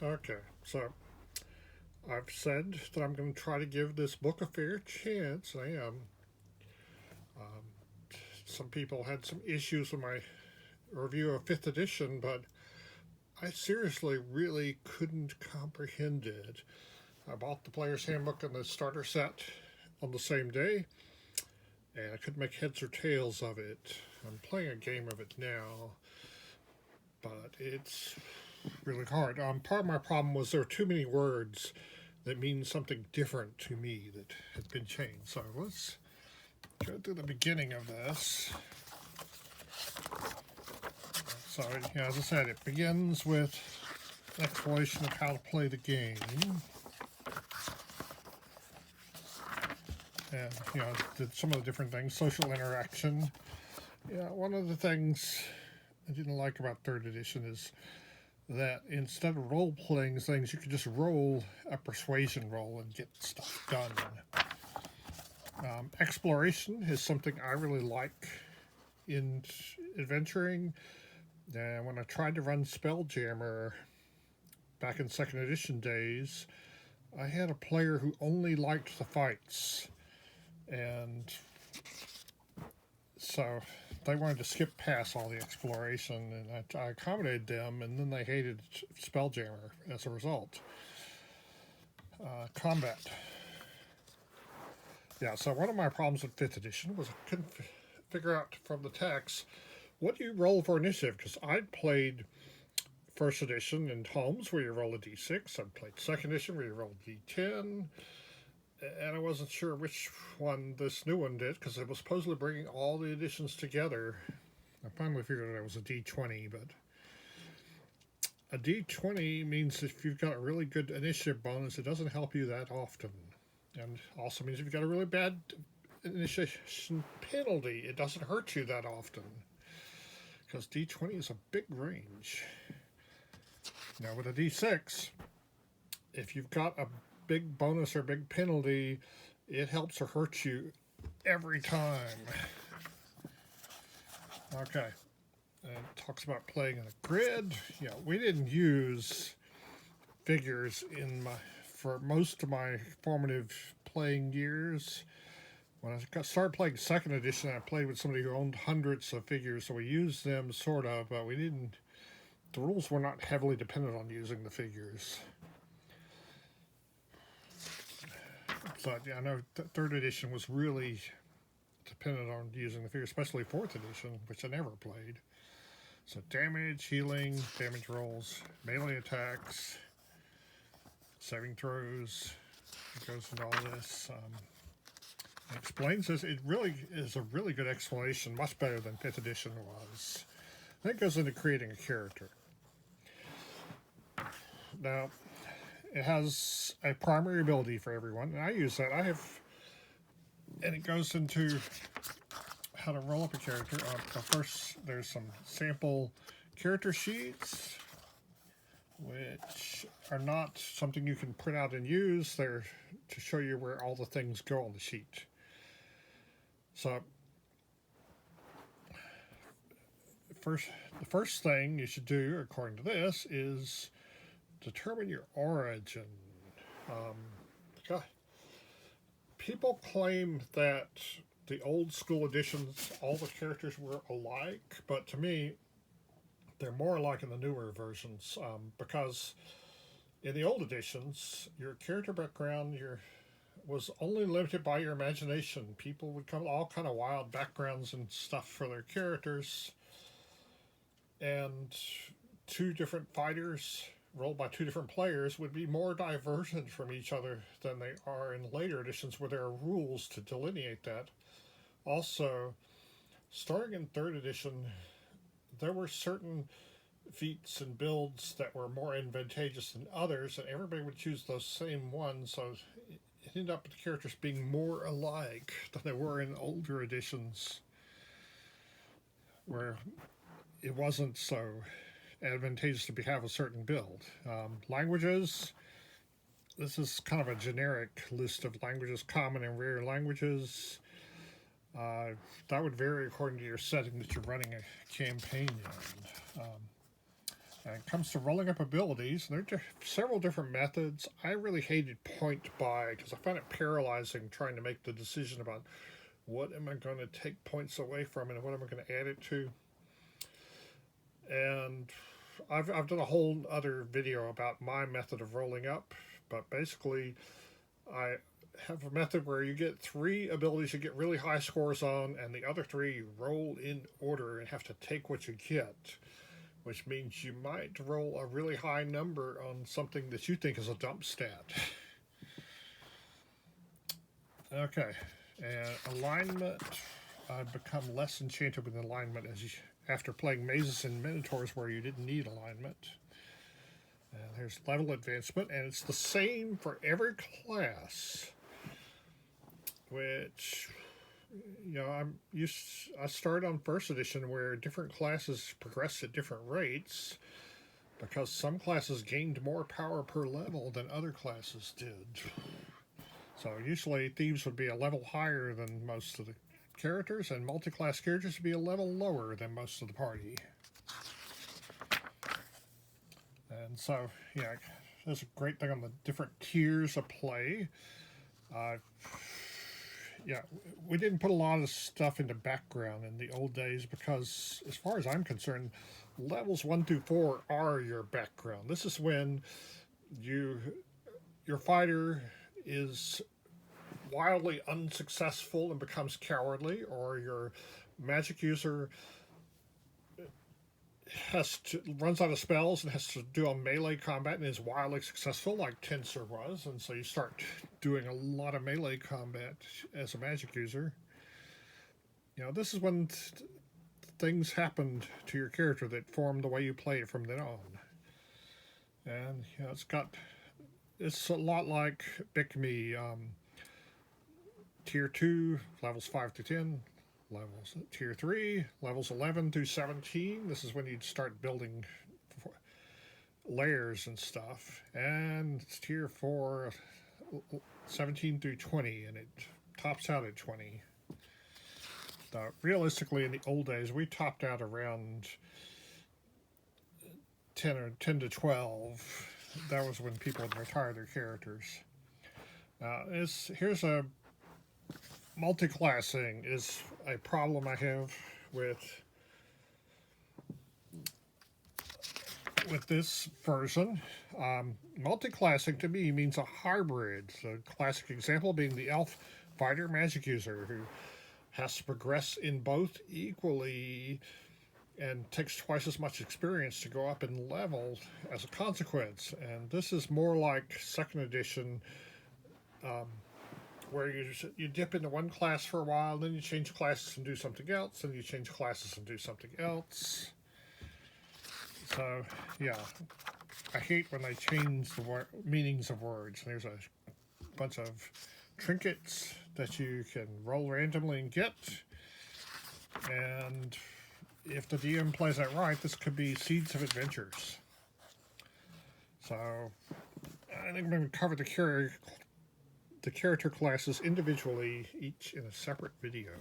Okay, so I've said that I'm going to try to give this book a fair chance. I am. Um, some people had some issues with my review of 5th edition, but I seriously really couldn't comprehend it. I bought the Player's Handbook and the starter set on the same day, and I couldn't make heads or tails of it. I'm playing a game of it now, but it's really hard. Part of my problem was there were too many words that mean something different to me that had been changed. So let's go through the beginning of this. So, as I said, it begins with an explanation of how to play the game. And, did some of the different things, social interaction. Yeah, one of the things I didn't like about 3rd edition is that instead of role-playing things, you could just roll a persuasion roll and get stuff done. Exploration is something I really like in adventuring. And when I tried to run Spelljammer back in 2nd edition days, I had a player who only liked the fights. And so they wanted to skip past all the exploration, and I accommodated them, and then they hated Spelljammer as a result. Combat. Yeah, so one of my problems with 5th edition was I couldn't figure out from the text what do you roll for initiative, because I'd played 1st edition in homes where you roll a d6, I'd played 2nd edition where you roll a d10, and I wasn't sure which one this new one did, because it was supposedly bringing all the editions together. I finally figured out it was a d20, but a d20 means if you've got a really good initiative bonus, it doesn't help you that often. And also means if you've got a really bad initiation penalty, it doesn't hurt you that often. Because d20 is a big range. Now with a d6, if you've got a big bonus or big penalty, it helps or hurts you every time. Okay. And it talks about playing in a grid. We didn't use figures for most of my formative playing years. When I started playing 2nd edition, I played with somebody who owned hundreds of figures, so we used them sort of, but we didn't. The rules were not heavily dependent on using the figures. But I know 3rd edition was really dependent on using the figures, especially 4th edition, which I never played. So damage, healing, damage rolls, melee attacks, saving throws. It goes into all this. It explains this. It really is a really good explanation, much better than 5th edition was. Then it goes into creating a character. Now, it has a primary ability for everyone, and I use that. And it goes into how to roll up a character. First, there's some sample character sheets, which are not something you can print out and use. They're to show you where all the things go on the sheet. So, the first thing you should do, according to this, is determine your origin. People claim that the old school editions, all the characters were alike, but to me, they're more alike in the newer versions, because in the old editions, your character background was only limited by your imagination. People would come all kind of wild backgrounds and stuff for their characters, and 2 different fighters rolled by 2 different players would be more divergent from each other than they are in later editions where there are rules to delineate that. Also, starting in 3rd edition, there were certain feats and builds that were more advantageous than others, and everybody would choose those same ones, so it ended up with the characters being more alike than they were in older editions, where it wasn't so advantageous to have a certain build. Languages. This is kind of a generic list of languages, common and rare languages. That would vary according to your setting that you're running a campaign in. And it comes to rolling up abilities, and there are several different methods. I really hated point buy because I found it paralyzing trying to make the decision about what am I going to take points away from and what am I going to add it to. And I've done a whole other video about my method of rolling up, but basically I have a method where you get 3 abilities you get really high scores on, and the other 3 you roll in order and have to take what you get, which means you might roll a really high number on something that you think is a dump stat. Okay, and alignment. I've become less enchanted with alignment after playing Mazes and Minotaurs where you didn't need alignment. And there's level advancement, and it's the same for every class, which, you know, I started on first edition where different classes progressed at different rates because some classes gained more power per level than other classes did. So usually thieves would be a level higher than most of the characters, and multi-class characters would be a level lower than most of the party. And so, yeah, that's a great thing on the different tiers of play. Yeah, we didn't put a lot of stuff into background in the old days because, as far as I'm concerned, levels 1 through 4 are your background. This is when your fighter is wildly unsuccessful and becomes cowardly, or your magic user runs out of spells and has to do a melee combat and is wildly successful, like Tensor was, and so you start doing a lot of melee combat as a magic user. You know, this is when things happened to your character that form the way you play it from then on. And, you know, it's a lot like Bikme. Tier 2, levels 5 through 10. Levels Tier 3, levels 11 through 17. This is when you'd start building layers and stuff. And it's Tier 4, 17 through 20, and it tops out at 20. Realistically, in the old days, we topped out around 10 to 12. That was when people would retire their characters. Here's a multi-classing is a problem I have with this version. Multi-classing to me means a hybrid. The classic example being the elf fighter magic user who has to progress in both equally and takes twice as much experience to go up in level as a consequence. And this is more like second edition, where you dip into one class for a while, then you change classes and do something else, and you change classes and do something else. So, yeah, I hate when they change the meanings of words. There's a bunch of trinkets that you can roll randomly and get, and if the DM plays that right, this could be Seeds of Adventures. So, I think I'm going to cover the character classes individually, each in a separate video.